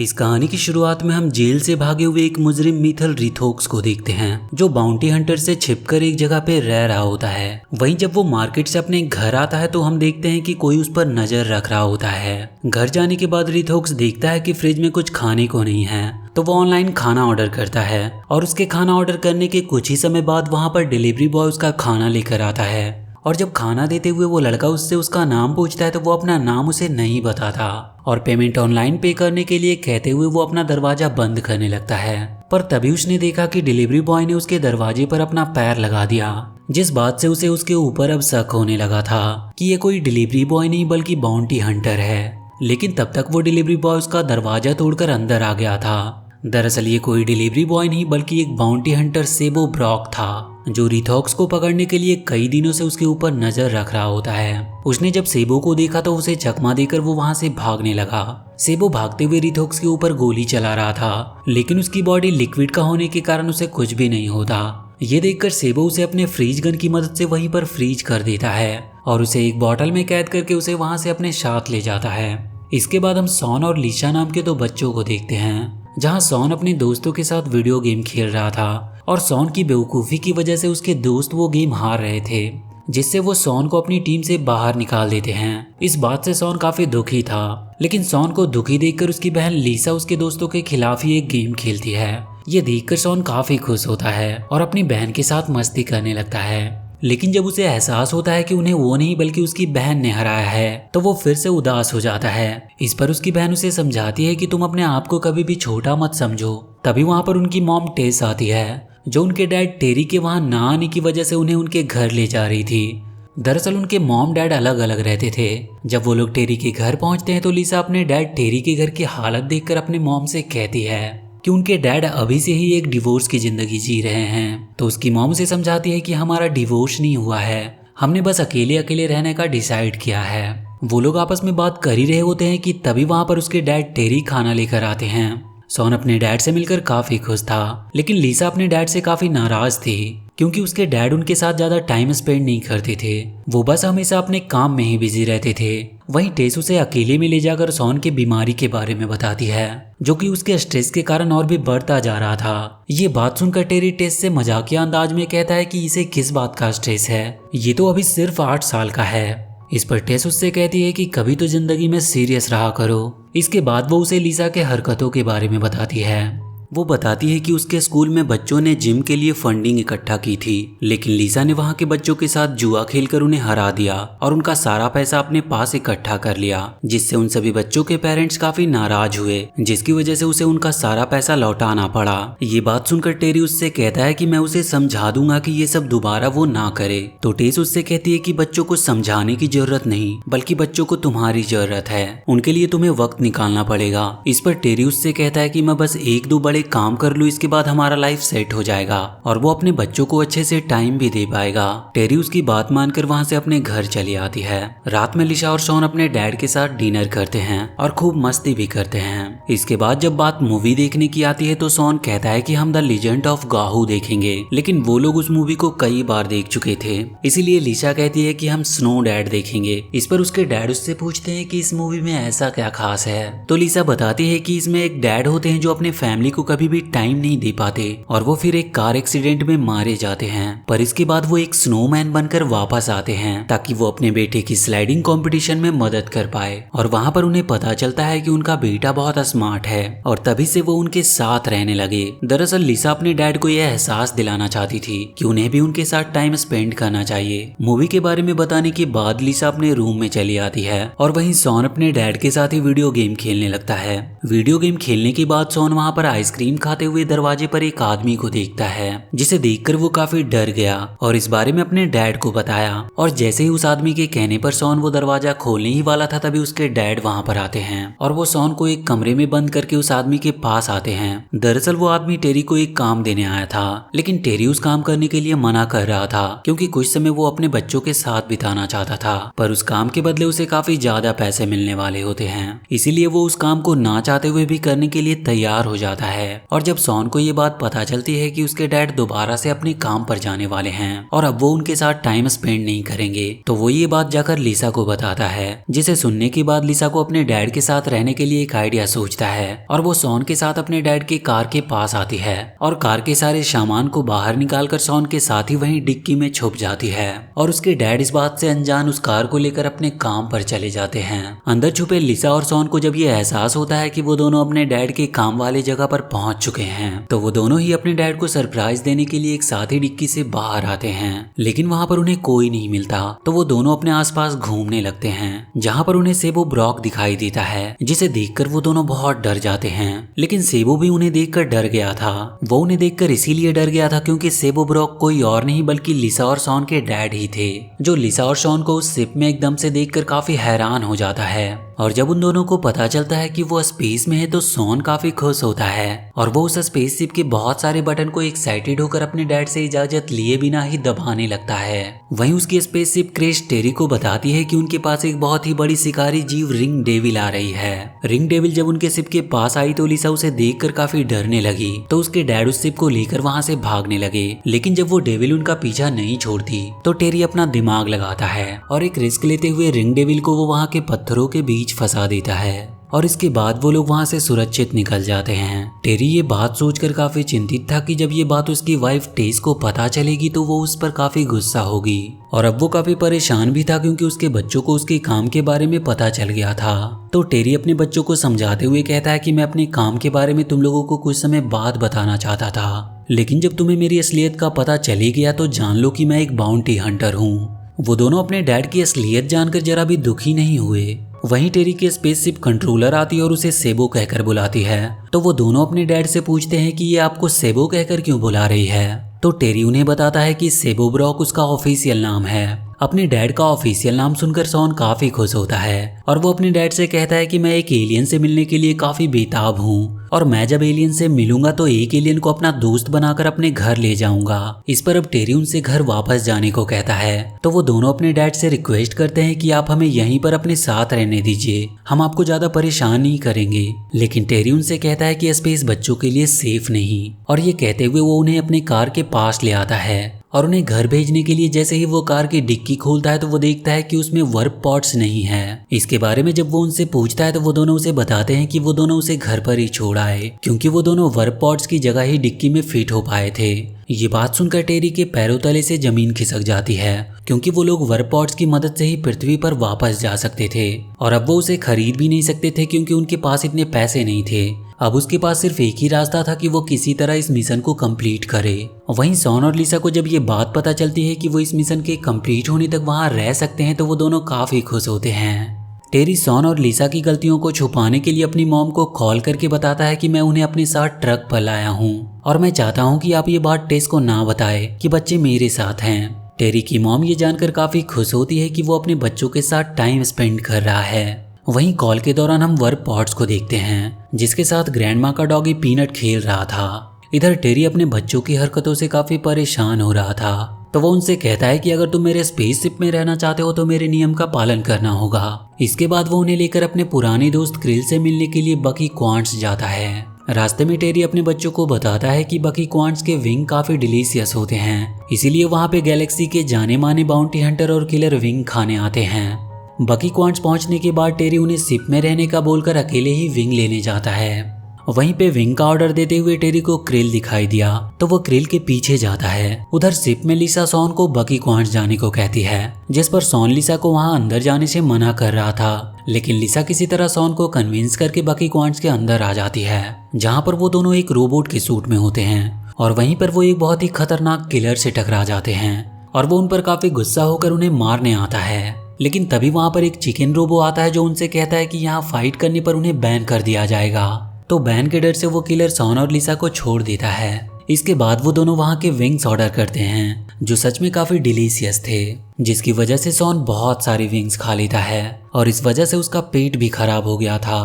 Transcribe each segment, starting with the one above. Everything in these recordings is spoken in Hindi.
इस कहानी की शुरुआत में हम जेल से भागे हुए एक मुजरिम मिथल रिथोक्स को देखते हैं, जो बाउंटी हंटर से छिपकर एक जगह पे रह रहा होता है। वहीं जब वो मार्केट से अपने घर आता है तो हम देखते हैं कि कोई उस पर नजर रख रहा होता है। घर जाने के बाद रिथोक्स देखता है कि फ्रिज में कुछ खाने को नहीं है, तो वो ऑनलाइन खाना ऑर्डर करता है और उसके खाना ऑर्डर करने के कुछ ही समय बाद वहाँ पर डिलीवरी बॉय उसका खाना लेकर आता है। और जब खाना देते हुए वो लड़का उससे उसका नाम पूछता है तो वो अपना नाम उसे नहीं बताता और पेमेंट ऑनलाइन पे करने के लिए कहते हुए वो अपना दरवाजा बंद करने लगता है। पर तभी उसने देखा कि डिलीवरी बॉय ने उसके दरवाजे पर अपना पैर लगा दिया, जिस बात से उसे उसके ऊपर अब शक होने लगा था कि ये कोई डिलीवरी बॉय नहीं बल्कि बाउंटी हंटर है। लेकिन तब तक वो डिलीवरी बॉय उसका दरवाजा तोड़कर अंदर आ गया था। दरअसल ये कोई डिलीवरी बॉय नहीं बल्कि एक बाउंटी हंटर सेबो ब्रॉक था, जो रिथोक्स को पकड़ने के लिए कई दिनों से उसके ऊपर नजर रख रहा होता है। उसने जब सेबो को देखा तो उसे चकमा देकर वो वहां से भागने लगा। सेबो भागते हुए रिथोक्स के ऊपर गोली चला रहा था, लेकिन उसकी बॉडी लिक्विड का होने के कारण उसे कुछ भी नहीं होता। ये देखकर सेबो उसे अपने फ्रीज गन की मदद से वहीं पर फ्रीज कर देता है और उसे एक बॉटल में कैद करके उसे वहां से अपने साथ ले जाता है। इसके बाद हम सॉन और लीशा नाम के दो बच्चों को देखते हैं, जहां सॉन अपने दोस्तों के साथ वीडियो गेम खेल रहा था और सॉन की बेवकूफ़ी की वजह से उसके दोस्त वो गेम हार रहे थे, जिससे वो सॉन को अपनी टीम से बाहर निकाल देते हैं। इस बात से सॉन काफी दुखी था, लेकिन सॉन को दुखी देखकर उसकी बहन लीसा उसके दोस्तों के खिलाफ ही एक गेम खेलती है। ये देखकर सॉन काफी खुश होता है और अपनी बहन के साथ मस्ती करने लगता है। लेकिन जब उसे एहसास होता है कि उन्हें वो नहीं बल्कि उसकी बहन ने हराया है, तो वो फिर से उदास हो जाता है। इस पर उसकी बहन उसे समझाती है कि तुम अपने आप को कभी भी छोटा मत समझो। तभी वहां पर उनकी मॉम टेस आती है, जो उनके डैड टेरी के वहां ना आने की वजह से उन्हें उनके घर ले जा रही थी। दरअसल उनके मॉम डैड अलग अलग रहते थे। जब वो लोग टेरी के घर पहुंचते हैं तो लीसा अपने डैड टेरी के घर की हालत देखकर अपने मॉम से कहती है कि उनके डैड अभी से ही एक डिवोर्स की जिंदगी जी रहे हैं। तो उसकी मॉम उसे समझाती है कि हमारा डिवोर्स नहीं हुआ है, हमने बस अकेले अकेले रहने का डिसाइड किया है। वो लोग आपस में बात कर ही रहे होते हैं कि तभी वहां पर उसके डैड टेरी खाना लेकर आते हैं। सॉन अपने डैड से मिलकर काफी खुश था, लेकिन लीसा अपने डैड से काफी नाराज थी क्योंकि उसके डैड उनके साथ ज्यादा टाइम स्पेंड नहीं करते थे। वो बस हमेशा अपने काम में ही बिजी रहते थे। वहीं टेस उसे अकेले में ले जाकर सॉन की बीमारी के बारे में बताती है, जो कि उसके स्ट्रेस के कारण और भी बढ़ता जा रहा था। ये बात सुनकर टेरी टेस से मजाकिया अंदाज में कहता है कि इसे किस बात का स्ट्रेस है, ये तो अभी सिर्फ 8 साल का है। इस पर टेस उससे कहती है कि कभी तो जिंदगी में सीरियस रहा करो। इसके बाद वो उसे लीसा के हरकतों के बारे में बताती है। वो बताती है कि उसके स्कूल में बच्चों ने जिम के लिए फंडिंग इकट्ठा की थी, लेकिन लीसा ने वहां के बच्चों के साथ जुआ खेलकर उन्हें हरा दिया और उनका सारा पैसा अपने पास इकट्ठा कर लिया, जिससे उन सभी बच्चों के पेरेंट्स काफी नाराज हुए, जिसकी वजह से उसे उनका सारा पैसा लौटाना पड़ा। ये बात सुनकर टेरी उससे कहता है कि मैं उसे समझा दूंगा कि ये सब दोबारा वो ना करे। तो टेस उससे कहती है कि बच्चों को समझाने की जरूरत नहीं बल्कि बच्चों को तुम्हारी जरूरत है, उनके लिए तुम्हें वक्त निकालना पड़ेगा। इस पर टेरी उससे कहता है कि मैं बस 1-2 बड़े काम कर लूं, इसके बाद हमारा लाइफ सेट हो जाएगा और वो अपने बच्चों को अच्छे से टाइम भी दे पाएगा। टेरी उसकी बात मानकर वहां से अपने घर चली आती है। रात में लीसा और शॉन अपने डैड के साथ डिनर करते हैं और खूब मस्ती भी करते हैं। इसके बाद जब बात मूवी देखने की आती है तो शॉन कहता है कि हम द लीजेंड ऑफ गाहू देखेंगे, लेकिन वो लोग उस मूवी को कई बार देख चुके थे, इसीलिए लीसा कहती है कि हम स्नो डैड देखेंगे। इस पर उसके डैड उससे पूछते हैं कि इस मूवी में ऐसा क्या खास है, तो लीसा बताती है कि इसमें एक डैड होते हैं जो अपने फैमिली को कभी भी टाइम नहीं दे पाते और वो फिर एक कार एक्सीडेंट में मारे जाते हैं, पर इसके बाद वो एक स्नोमैन बनकर वापस आते हैं ताकि वो अपने बेटे की स्लाइडिंग कंपटीशन में मदद कर पाए। और वहां पर उन्हें पता चलता है कि उनका बेटा बहुत स्मार्ट है और तभी से वो उनके साथ रहने लगे। दरअसल लीसा अपने डैड को यह एहसास दिलाना चाहती थी कि उन्हें भी उनके साथ टाइम स्पेंड करना चाहिए। मूवी के बारे में बताने के बाद लीसा अपने रूम में चली आती है और वहीं सॉन अपने डैड के साथ ही वीडियो गेम खेलने लगता है। वीडियो गेम खेलने के बाद सॉन वहां पर आइसक्रीम खाते हुए दरवाजे पर एक आदमी को देखता है, जिसे देखकर वो काफी डर गया और इस बारे में अपने डैड को बताया। और जैसे ही उस आदमी के कहने पर सॉन वो दरवाजा खोलने ही वाला था, तभी उसके डैड वहां पर आते हैं और वो सॉन को एक कमरे में बंद करके उस आदमी के पास आते हैं। दरअसल वो आदमी टेरी को एक काम देने आया था, लेकिन टेरी उस काम करने के लिए मना कर रहा था क्योंकि कुछ समय वो अपने बच्चों के साथ बिताना चाहता था, पर उस काम के बदले उसे काफी ज्यादा पैसे मिलने वाले होते हैं, इसीलिए वो उस काम को ना चाहते हुए भी करने के लिए तैयार हो जाता है। और जब सॉन को ये बात पता चलती है कि उसके डैड दोबारा से अपने काम पर जाने वाले हैं और अब वो उनके साथ टाइम स्पेंड नहीं करेंगे, तो वो ये बात जाकर लिसा को बताता है, जिसे सुनने के बाद लिसा को अपने डैड के साथ रहने के लिए एक आइडिया सोचता है और वो सॉन के साथ अपने डैड की कार के पास आती है और कार के सारे सामान को बाहर निकालकर सॉन के साथ ही वहीं डिक्की में छुप जाती है और उसके डैड इस बात से अनजान उस कार को लेकर अपने काम पर चले जाते हैं। अंदर छुपे लिसा और सॉन को जब ये एहसास होता है कि वो दोनों अपने डैड के काम वाले जगह पर पहुंच चुके हैं, तो वो दोनों ही अपने डैड को सरप्राइज देने के लिए एक साथ ही डिक्की से बाहर आते हैं। लेकिन वहाँ पर उन्हें कोई नहीं मिलता, तो वो दोनों अपने आसपास घूमने लगते हैं, जहाँ पर उन्हें सेबो ब्रॉक दिखाई देता है, जिसे देखकर वो दोनों बहुत डर जाते हैं। लेकिन सेबो भी उन्हें देखकर डर गया था। वो उन्हें देखकर इसीलिए डर गया था क्योंकि सेबो ब्रॉक कोई और नहीं बल्कि लिसा और सॉन के डैड ही थे, जो लिसा और सॉन को उस शिप में एकदम से देखकर काफी हैरान हो जाता है। और जब उन दोनों को पता चलता है कि वो स्पेस में है तो सॉन काफी खुश होता है और वो उस स्पेसशिप के बहुत सारे बटन को एक्साइटेड होकर अपने डैड से इजाजत लिए बिना ही दबाने लगता है। वहीं उसकी स्पेसशिप क्रेश टेरी को बताती है कि उनके पास एक बहुत ही बड़ी शिकारी जीव रिंग डेविल आ रही है। रिंग डेविल जब उनके शिप के पास आई तो लिसा उसे देखकर काफी डरने लगी, तो उसके डैड उस शिप को लेकर वहां से भागने लगे। लेकिन जब वो डेविल उनका पीछा नहीं छोड़ती तो टेरी अपना दिमाग लगाता है और एक रिस्क लेते हुए रिंग डेविल को वो वहां के पत्थरों के बीच फंसा देता है और इसके बाद वो लोग वहां से सुरक्षित निकल जाते हैं। टेरी ये बात सोचकर काफी चिंतित था कि जब ये बात उसकी वाइफ टेस को पता चलेगी तो वो उस पर काफी गुस्सा होगी और अब वो काफी परेशान भी था क्योंकि उसके बच्चों को उसके काम के बारे में पता चल गया था। तो टेरी अपने बच्चों को समझाते हुए कहता है कि मैं अपने काम के बारे में तुम लोगों को कुछ समय बाद बताना चाहता था, लेकिन जब तुम्हें मेरी असलियत का पता चली गया तो जान लो कि मैं एक बाउंटी हंटर हूँ। वो दोनों अपने डैड की असलियत जानकर जरा भी दुखी नहीं हुए। वहीं टेरी की स्पेसशिप कंट्रोलर आती है और उसे सेबो कहकर बुलाती है, तो वो दोनों अपने डैड से पूछते हैं कि ये आपको सेबो कहकर क्यों बुला रही है। तो टेरी उन्हें बताता है कि सेबो ब्रॉक उसका ऑफिशियल नाम है। अपने डैड का ऑफिशियल नाम सुनकर सॉन काफी खुश होता है और वो अपने डैड से कहता है कि मैं एक एलियन से मिलने के लिए काफी बेताब हूँ और मैं जब एलियन से मिलूंगा तो एक एलियन को अपना दोस्त बनाकर अपने घर ले जाऊंगा। इस पर अब टेरी उनसे घर वापस जाने को कहता है, तो वो दोनों अपने डैड से रिक्वेस्ट करते हैं कि आप हमें यहीं पर अपने साथ रहने दीजिए, हम आपको ज्यादा परेशान नहीं करेंगे। लेकिन टेरी उनसे कहता है कि स्पेस बच्चों के लिए सेफ नहीं, और ये कहते हुए वो उन्हें अपने कार के पास ले आता है और उन्हें घर भेजने के लिए जैसे ही वो कार की डिक्की खोलता है तो वो देखता है कि उसमें वर्प पॉड्स नहीं है। इसके बारे में जब वो उनसे पूछता है तो वो दोनों उसे बताते हैं कि वो दोनों उसे घर पर ही छोड़ आए क्योंकि वो दोनों वर्प पॉड्स की जगह ही डिक्की में फिट हो पाए थे। ये बात सुनकर टेरी के पैरों तले से जमीन खिसक जाती है क्योंकि वो लोग वर्प पॉड्स की मदद से ही पृथ्वी पर वापस जा सकते थे और अब वो उसे खरीद भी नहीं सकते थे क्योंकि उनके पास इतने पैसे नहीं थे। अब उसके पास सिर्फ एक ही रास्ता था कि वो किसी तरह इस मिशन को कंप्लीट करे। वहीं सॉन और लिसा को जब ये बात पता चलती है कि वो इस मिशन के कंप्लीट होने तक वहां रह सकते हैं तो वो दोनों काफी खुश होते हैं। टेरी सॉन और लिसा की गलतियों को छुपाने के लिए अपनी मॉम को कॉल करके बताता है कि मैं उन्हें अपने साथ ट्रक पर लाया हूँ और मैं चाहता हूँ कि आप ये बात टेस को ना बताए कि बच्चे मेरे साथ हैं। टेरी की मॉम ये जानकर काफी खुश होती है कि वो अपने बच्चों के साथ टाइम स्पेंड कर रहा है। वहीं कॉल के दौरान हम वर्प पॉड्स को देखते हैं जिसके साथ ग्रैंडमा का डॉगी पीनट खेल रहा था। इधर टेरी अपने बच्चों की हरकतों से काफी परेशान हो रहा था, तो वो उनसे कहता है कि अगर तुम मेरे स्पेसशिप में रहना चाहते हो तो मेरे नियम का पालन करना होगा। इसके बाद वो उन्हें लेकर अपने पुराने दोस्त क्रिल से मिलने के लिए बकी क्वांट्स जाता है। रास्ते में टेरी अपने बच्चों को बताता है कि बकी क्वांट्स के विंग काफी डिलीशियस होते हैं, इसीलिए वहाँ पे गैलेक्सी के जाने माने बाउंटी हंटर और किलर विंग खाने आते हैं। बकी क्वांट्स पहुंचने के बाद टेरी उन्हें शिप में रहने का बोलकर अकेले ही विंग लेने जाता है। वहीं पे विंग का ऑर्डर देते हुए टेरी को क्रिल दिखाई दिया तो वो क्रिल के पीछे जाता है। उधर शिप में लिसा सॉन को बकी क्वांट्स जाने को कहती है, जिस पर सॉन लिसा को वहां अंदर जाने से मना कर रहा था, लेकिन लिसा किसी तरह सॉन को कन्विंस करके बकी क्वांट्स के अंदर आ जाती है, जहाँ पर वो दोनों एक रोबोट के सूट में होते हैं और वहीं पर वो एक बहुत ही खतरनाक किलर से टकरा जाते हैं और वो उन पर काफी गुस्सा होकर उन्हें मारने आता है। लेकिन तभी वहां पर एक चिकन रोबो आता है जो उनसे कहता है कि यहाँ फाइट करने पर उन्हें बैन कर दिया जाएगा। तो बैन के डर से वो किलर सॉन और लिसा को छोड़ देता है। इसके बाद वो दोनों वहां के विंग्स ऑर्डर करते हैं जो सच में काफी डिलीशियस थे, जिसकी वजह से सॉन बहुत सारी विंग्स खा लेता है और इस वजह से उसका पेट भी खराब हो गया था।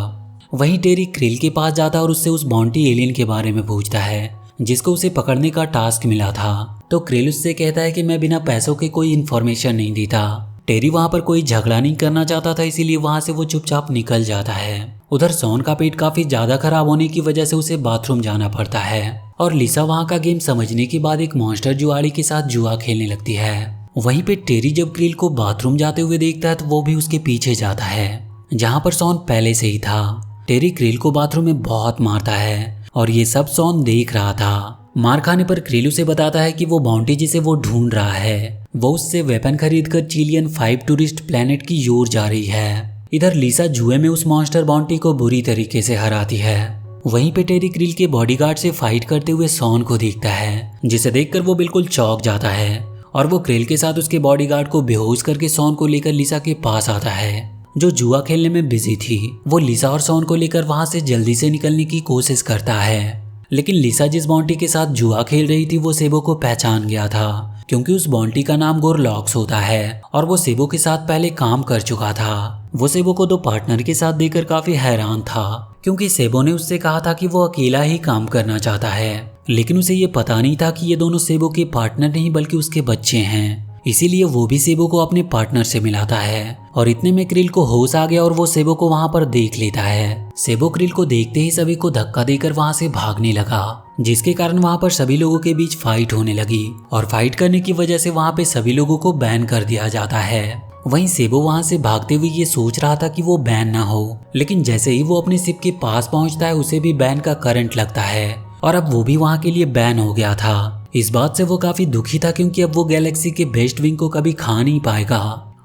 वहीं टेरी क्रिल के पास जाता और उससे उस बाउंटी एलियन के बारे में पूछता है जिसको उसे पकड़ने का टास्क मिला था। तो क्रिल उससे कहता है कि मैं बिना पैसों के कोई इन्फॉर्मेशन नहीं देता, टेरी वहाँ पर कोई झगड़ा नहीं करना चाहता था, इसीलिए वहाँ से वो चुपचाप निकल जाता है। उधर सॉन का पेट काफी ज्यादा खराब होने की वजह से उसे बाथरूम जाना पड़ता है और लिसा वहाँ का गेम समझने के बाद एक मॉन्स्टर जुआड़ी के साथ जुआ खेलने लगती है। वहीं पे टेरी जब क्रिल को बाथरूम जाते हुए देखता है तो वो भी उसके पीछे जाता है, जहाँ पर सॉन पहले से ही था। टेरी क्रिल को बाथरूम में बहुत मारता है और ये सब सॉन देख रहा था। मार खाने पर क्रिल उसे बताता है कि वो बाउंटी जिसे वो ढूंढ रहा है वो उससे वेपन खरीदकर चिलियन 5 टूरिस्ट प्लेनेट की ओर जा रही है। इधर लिसा जुए में उस मॉन्स्टर बाउंटी को बुरी तरीके से हराती है। वहीं पे टेरी क्रिल के बॉडीगार्ड से फाइट करते हुए सॉन को देखता है, जिसे देखकर वो बिल्कुल चौंक जाता है और वो क्रिल के साथ उसके बॉडीगार्ड को बेहोश करके सॉन को लेकर लिसा के पास आता है, जो जुआ खेलने में बिजी थी। वो लिसा और सॉन को लेकर वहां से जल्दी से निकलने की कोशिश करता है, लेकिन लिसा जिस बाउंटी के साथ जुआ खेल रही थी वो सेबो को पहचान गया था, क्योंकि उस बाउंटी का नाम गोरलॉक्स होता है और वो सेबो के साथ पहले काम कर चुका था। वो सेबो को 2 पार्टनर के साथ देखकर काफी हैरान था, क्योंकि सेबो ने उससे कहा था कि वो अकेला ही काम करना चाहता है, लेकिन उसे ये पता नहीं था कि ये दोनों सेबो के पार्टनर नहीं बल्कि उसके बच्चे हैं। इसीलिए वो भी सेबो को अपने पार्टनर से मिलाता है और इतने में क्रिल को होश आ गया और वो सेबो को वहां पर देख लेता है। सेबो क्रिल को देखते ही सभी को धक्का देकर वहां से भागने लगा, जिसके कारण वहां पर सभी लोगों के बीच फाइट होने लगी और फाइट करने की वजह से वहां पे सभी लोगों को बैन कर दिया जाता है। वहीं सेबो वहां से भागते हुए ये सोच रहा था कि वो बैन ना हो, लेकिन जैसे ही वो अपने शिप के पास पहुंचता है उसे भी बैन का करंट लगता है और अब वो भी वहां के लिए बैन हो गया था। इस बात से वो काफी दुखी था, क्योंकि अब वो गैलेक्सी के बेस्ट विंग को कभी खा नहीं पाएगा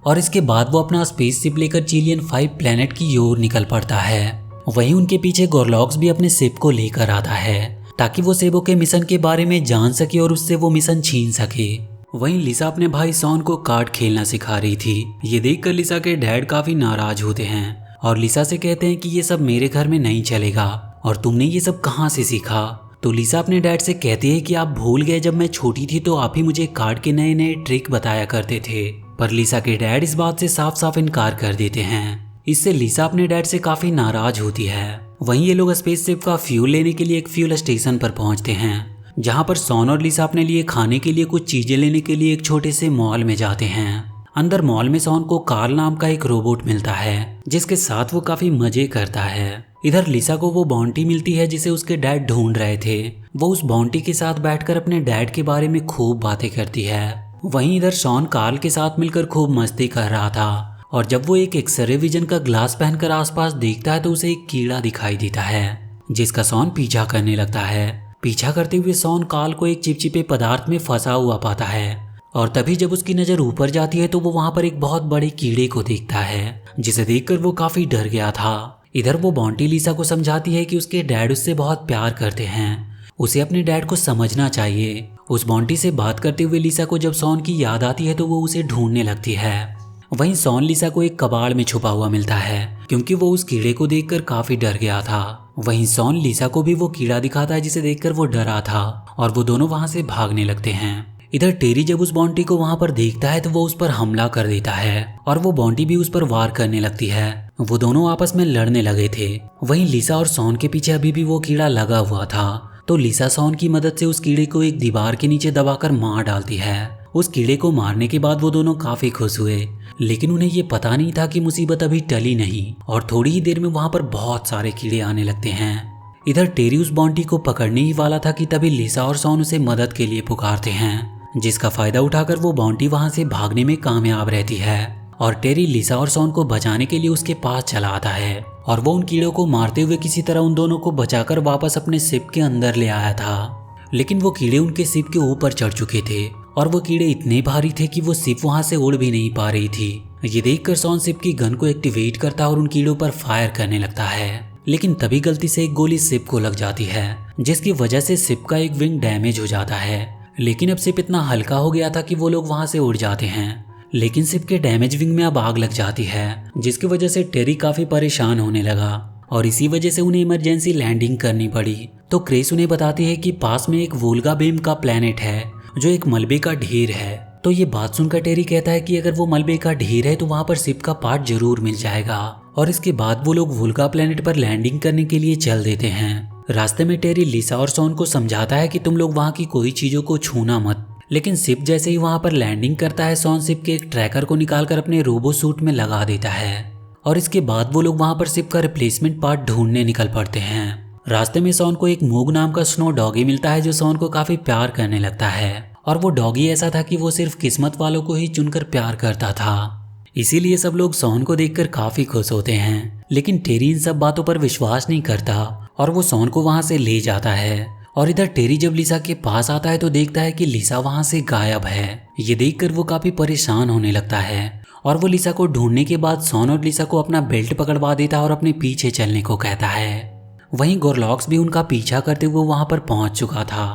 और इसके बाद वो अपना स्पेसशिप लेकर चिलियन 5 प्लेनेट की ओर निकल पड़ता है। वहीं उनके पीछे गोरलॉक्स भी अपने शिप को लेकर आता है ताकि वो सेबो के मिशन के बारे में जान सके और उससे वो मिशन छीन सके। वहीं लिसा अपने भाई सॉन को कार्ड खेलना सिखा रही थी। ये देखकर लिसा के डैड काफी नाराज होते हैं और लिसा से कहते हैं कि ये सब मेरे घर में नहीं चलेगा और तुमने ये सब कहाँ से सीखा। तो लिसा अपने डैड से कहती है कि आप भूल गए, जब मैं छोटी थी तो आप ही मुझे कार्ड के नए नए ट्रिक बताया करते थे। पर लिसा के डैड इस बात से साफ साफ इनकार कर देते हैं। इससे लिसा अपने डैड से काफी नाराज होती है। वहीं ये लोग स्पेसशिप का फ्यूल लेने के लिए एक फ्यूल स्टेशन पर पहुंचते हैं, जहां पर सॉन और लिसा अपने लिए खाने के लिए कुछ चीजें लेने के लिए एक छोटे से मॉल में जाते हैं। अंदर मॉल में सॉन को कार्ल नाम का एक रोबोट मिलता है, जिसके साथ वो काफी मजे करता है। इधर लिसा को वो बाउंटी मिलती है जिसे उसके डैड ढूंढ रहे थे। वो उस बाउंटी के साथ बैठकर अपने डैड के बारे में खूब बातें करती है। वहीं इधर सॉन कार्ल के साथ मिलकर खूब मस्ती कर रहा था और जब वो एक एक्सरे विजन का ग्लास पहनकर आसपास देखता है तो उसे एक कीड़ा दिखाई देता है, जिसका सॉन पीछा करने लगता है। पीछा करते हुए सॉन कार्ल को एक चिपचिपे पदार्थ में फंसा हुआ पाता है और तभी जब उसकी नजर ऊपर जाती है तो वो वहां पर एक बहुत बड़े कीड़े को देखता है, जिसे देखकर वो काफी डर गया था। इधर वो बाउंटी लिसा को समझाती है कि उसके डैड उससे बहुत प्यार करते हैं, उसे अपने डैड को समझना चाहिए। उस बाउंटी से बात करते हुए लिसा को जब सॉन की याद आती है तो वो उसे ढूंढने लगती है। वहीं सॉन लिसा को एक कबाड़ में छुपा हुआ मिलता है, क्योंकि वो उस कीड़े को देखकर काफी डर गया था। वहीं सॉन लिसा को भी वो कीड़ा दिखाता है जिसे देखकर वो डरा था और वो दोनों वहां से भागने लगते हैं। इधर टेरी जब उस बाउंटी को वहां पर देखता है तो वो उस पर हमला कर देता है और वो बाउंटी भी उस पर वार करने लगती है। वो दोनों आपस में लड़ने लगे थे। वहीं लिसा और सॉन के पीछे अभी भी वो कीड़ा लगा हुआ था, तो लिसा सॉन की मदद से उस कीड़े को एक दीवार के नीचे दबाकर मार डालती है। उस कीड़े को मारने के बाद वो दोनों काफी खुश हुए, लेकिन उन्हें ये पता नहीं था कि मुसीबत अभी टली नहीं और थोड़ी ही देर में वहां पर बहुत सारे कीड़े आने लगते हैं। इधर टेरी उस बाउंटी को पकड़ने ही वाला था कि तभी लिसा और सॉन उसे मदद के लिए पुकारते हैं, जिसका फायदा उठाकर वो बाउंटी वहां से भागने में कामयाब रहती है और टेरी लिसा और सॉन को बचाने के लिए उसके पास चला आता है और वो उन कीड़ों को मारते हुए किसी तरह उन दोनों को बचाकर वापस अपने शिप के अंदर ले आया था। लेकिन वो कीड़े उनके शिप के ऊपर चढ़ चुके थे और वो कीड़े इतने भारी थे कि वो शिप वहां से उड़ भी नहीं पा रही थी। ये देखकर सॉन शिप की गन को एक्टिवेट करता और उन कीड़ों पर फायर करने लगता है, लेकिन तभी गलती से एक गोली शिप को लग जाती है, जिसकी वजह से शिप का एक विंग डैमेज हो जाता है। लेकिन अब शिप इतना हल्का हो गया था कि वो लोग वहां से उड़ जाते हैं, लेकिन शिप के डैमेज विंग में अब आग लग जाती है, जिसकी वजह से टेरी काफी परेशान होने लगा और इसी वजह से उन्हें इमरजेंसी लैंडिंग करनी पड़ी। तो क्रेस उन्हें बताती है कि पास में एक वोल्गा बेम का प्लेनेट है जो एक मलबे का ढेर है। तो ये बात सुनकर टेरी कहता है कि अगर वो मलबे का ढेर है तो वहां पर शिप का पार्ट जरूर मिल जाएगा और इसके बाद वो लोग वोल्गा प्लेनेट पर लैंडिंग करने के लिए चल देते हैं। रास्ते में टेरी लिसा और सॉन को समझाता है कि तुम लोग वहां की कोई चीजों को छूना मत, लेकिन शिप जैसे ही वहां पर लैंडिंग करता है, सॉन शिप के एक ट्रैकर को निकालकर अपने रोबो सूट में लगा देता है और इसके बाद वो लोग वहां पर शिप का रिप्लेसमेंट पार्ट ढूंढने निकल पड़ते हैं। रास्ते में सॉन को एक मूग नाम का स्नो डॉगी मिलता है जो सॉन को काफी प्यार करने लगता है और वो डॉगी ऐसा था कि वो सिर्फ किस्मत वालों को ही चुनकर प्यार करता था। इसीलिए सब लोग सॉन को देखकर काफी खुश होते हैं। लेकिन टेरी इन सब बातों पर विश्वास नहीं करता और वो सॉन को वहां से ले जाता है। और इधर टेरी जब लिसा के पास आता है तो देखता है कि लिसा वहां से गायब है। ये देखकर वो काफी परेशान होने लगता है और वो लिसा को ढूंढने के बाद सॉन और लिसा को अपना बेल्ट पकड़वा देता है और अपने पीछे चलने को कहता है। वहीं गोरलॉक्स भी उनका पीछा करते हुए वहां पर पहुंच चुका था।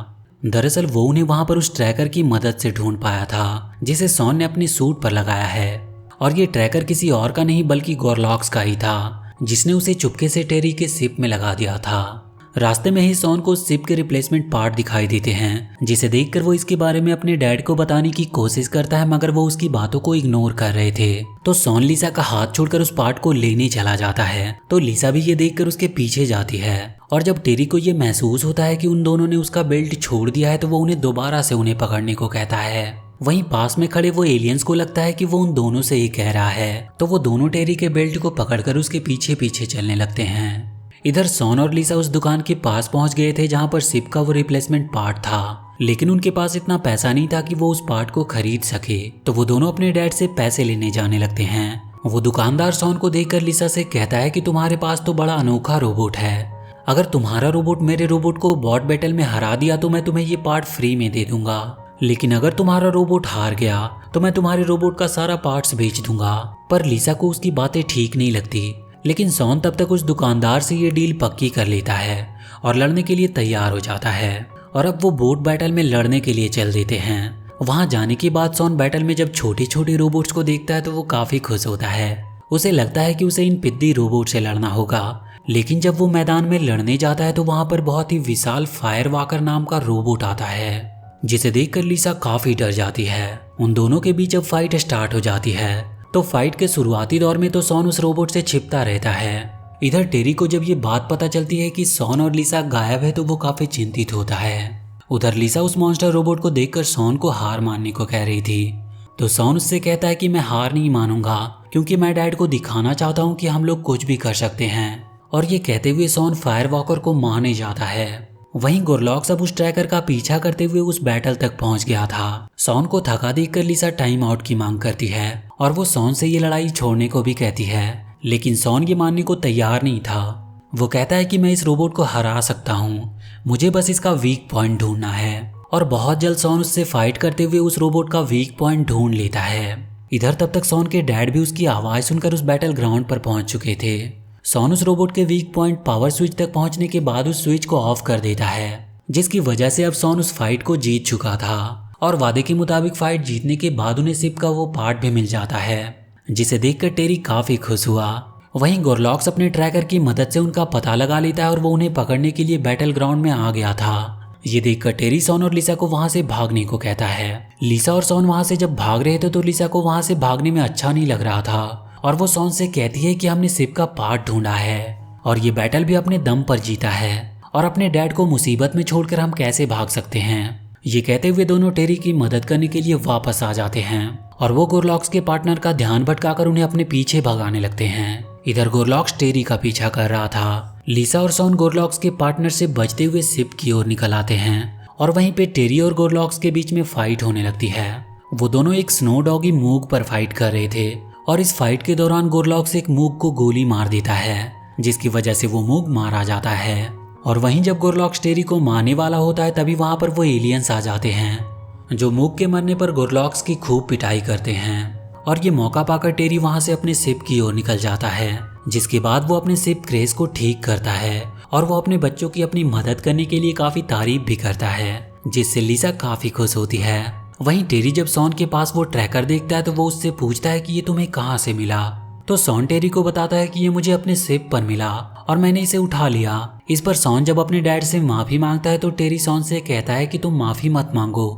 दरअसल वो उन्हें वहां पर उस ट्रैकर की मदद से ढूंढ पाया था जिसे सॉन ने अपने सूट पर लगाया है और ये ट्रैकर किसी और का नहीं बल्कि गोरलॉक्स का ही था जिसने उसे चुपके से टेरी के शिप में लगा दिया था। रास्ते में ही सॉन को शिप के रिप्लेसमेंट पार्ट दिखाई देते हैं जिसे देखकर वो इसके बारे में अपने डैड को बताने की कोशिश करता है, मगर वो उसकी बातों को इग्नोर कर रहे थे। तो सॉन लिसा का हाथ छोड़कर उस पार्ट को लेने चला जाता है तो लिसा भी ये देखकर उसके पीछे जाती है और जब टेरी को ये महसूस होता है कि उन दोनों ने उसका बेल्ट छोड़ दिया है तो वो उन्हें दोबारा से उन्हें पकड़ने को कहता है। वहीं पास में खड़े वो एलियंस को लगता है कि वो उन दोनों से ही कह रहा है तो वो दोनों टेरी के बेल्ट को पकड़कर उसके पीछे पीछे चलने लगते हैं। इधर सॉन और लिसा उस दुकान के पास पहुंच गए थे जहां पर शिप का वो रिप्लेसमेंट पार्ट था, लेकिन उनके पास इतना पैसा नहीं था कि वो उस पार्ट को खरीद सके। तो वो दोनों अपने डैड से पैसे लेने जाने लगते हैं। वो दुकानदार सॉन को देखकर लिसा से कहता है कि तुम्हारे पास तो बड़ा अनोखा रोबोट है, अगर तुम्हारा रोबोट मेरे रोबोट को बॉट बैटल में हरा दिया तो मैं तुम्हें ये पार्ट फ्री में दे दूंगा, लेकिन अगर तुम्हारा रोबोट हार गया तो मैं तुम्हारे रोबोट का सारा पार्ट्स बेच दूंगा। पर लिसा को उसकी बातें ठीक नहीं लगती, लेकिन सॉन तब तक उस दुकानदार से ये डील पक्की कर लेता है और लड़ने के लिए तैयार हो जाता है और अब वो बोट बैटल में लड़ने के लिए चल देते हैं। वहां जाने के बाद सॉन बैटल में जब छोटे छोटे रोबोट्स को देखता है तो वो काफी खुश होता है। उसे लगता है कि उसे इन पिद्दी रोबोट से लड़ना होगा, लेकिन जब वो मैदान में लड़ने जाता है तो वहां पर बहुत ही विशाल फायर वॉकर नाम का रोबोट आता है जिसे देखकर लिसा काफी डर जाती है। उन दोनों के बीच अब फाइट स्टार्ट हो जाती है। तो फाइट के शुरुआती दौर में तो सॉन उस रोबोट से छिपता रहता है। इधर टेरी को जब ये बात पता चलती है कि सॉन और लिसा गायब है तो वो काफी चिंतित होता है। उधर लिसा उस मॉन्स्टर रोबोट को देखकर सॉन को हार मानने को कह रही थी, तो सॉन उससे कहता है कि मैं हार नहीं मानूंगा क्योंकि मैं डैड को दिखाना चाहता हूँ कि हम लोग कुछ भी कर सकते हैं। और ये कहते हुए सॉन फायर वॉकर को मारने जाता है। वहीं गोरलॉक्स अब उस ट्रैकर का पीछा करते हुए उस बैटल तक पहुंच गया था। सॉन को थका देखकर लिसा टाइम आउट की मांग करती है और वो सॉन से ये लड़ाई छोड़ने को भी कहती है, लेकिन सॉन ये मानने को तैयार नहीं था। वो कहता है कि मैं इस रोबोट को हरा सकता हूँ, मुझे बस इसका वीक पॉइंट ढूंढना है। और बहुत जल्द सॉन उससे फाइट करते हुए उस रोबोट का वीक पॉइंट ढूंढ लेता है। इधर तब तक सॉन के डैड भी उसकी आवाज सुनकर उस बैटल ग्राउंड पर पहुंच चुके थे। सॉन उस रोबोट के वीक पॉइंट पावर स्विच तक पहुंचने के बाद उस स्विच को ऑफ कर देता है, जिसकी वजह से अब सॉन उस फाइट को जीत चुका था और वादे के मुताबिक फाइट जीतने के बाद उन्हें शिप का वो पार्ट भी मिल जाता है, जिसे देखकर टेरी काफी खुश हुआ। वहीं गोरलॉक्स अपने ट्रैकर की मदद से उनका पता लगा लेता है और वो उन्हें पकड़ने के लिए बैटल ग्राउंड में आ गया था। ये देखकर टेरी सॉन और लिसा को वहां से भागने को कहता है। लिसा और सॉन वहां से जब भाग रहे थे तो लिसा को वहां से भागने में अच्छा नहीं लग रहा था और वो सॉन से कहती है कि हमने शिप का पार्ट ढूंढा है और ये बैटल भी अपने दम पर जीता है और अपने डैड को मुसीबत में छोड़कर हम कैसे भाग सकते हैं। ये कहते हुए दोनों टेरी की मदद करने के लिए वापस आ जाते हैं और वो गोरलॉक्स के पार्टनर का ध्यान भटकाकर उन्हें अपने पीछे भगाने लगते हैं। इधर गोरलॉक्स टेरी का पीछा कर रहा था। लिसा और सॉन गोरलॉक्स के पार्टनर से बचते हुए शिप की ओर निकल आते हैं और वहीं पे टेरी और गोरलॉक्स के बीच में फाइट होने लगती है। वो दोनों एक स्नो डॉगी मूग पर फाइट कर रहे थे और इस फाइट के दौरान गोरलॉक्स एक मूग को गोली मार देता है, जिसकी वजह से वो मूग मारा जाता है। और वहीं जब गोरलॉक्स टेरी को मारने वाला होता है तभी वहां पर वो एलियंस आ जाते हैं जो मूग के मरने पर गोरलॉक्स की खूब पिटाई करते हैं। और ये मौका पाकर टेरी वहां से अपने शिप की ओर निकल जाता है, जिसके बाद वो अपने शिप क्रेश को ठीक करता है और वो अपने बच्चों की अपनी मदद करने के लिए काफी तारीफ भी करता है, जिससे लिसा काफी खुश होती है। वहीं टेरी जब सॉन के पास वो ट्रैकर देखता है तो वो उससे पूछता है कि ये तुम्हें कहाँ से मिला। तो सॉन टेरी को बताता है कि ये मुझे अपने शिप पर मिला और मैंने इसे उठा लिया। इस पर सॉन जब अपने डैड से माफी मांगता है तो टेरी सॉन से कहता है कि तुम माफी मत मांगो,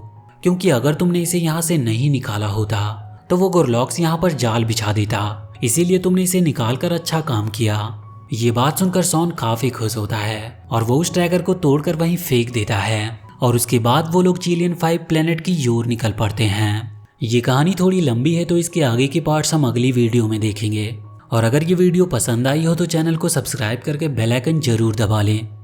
क्योंकि अगर तुमने इसे यहाँ से नहीं निकाला होता तो वो गोरलॉक्स यहाँ पर जाल बिछा देता, इसीलिए तुमने इसे निकाल कर अच्छा काम किया। ये बात सुनकर सॉन काफी खुश होता है और वो उस ट्रैकर को तोड़कर वहीं फेंक देता है और उसके बाद वो लोग चिलियन 5 प्लेनेट की ओर निकल पड़ते हैं। ये कहानी थोड़ी लंबी है तो इसके आगे के पार्ट्स हम अगली वीडियो में देखेंगे। और अगर ये वीडियो पसंद आई हो तो चैनल को सब्सक्राइब करके बेल आइकन जरूर दबा लें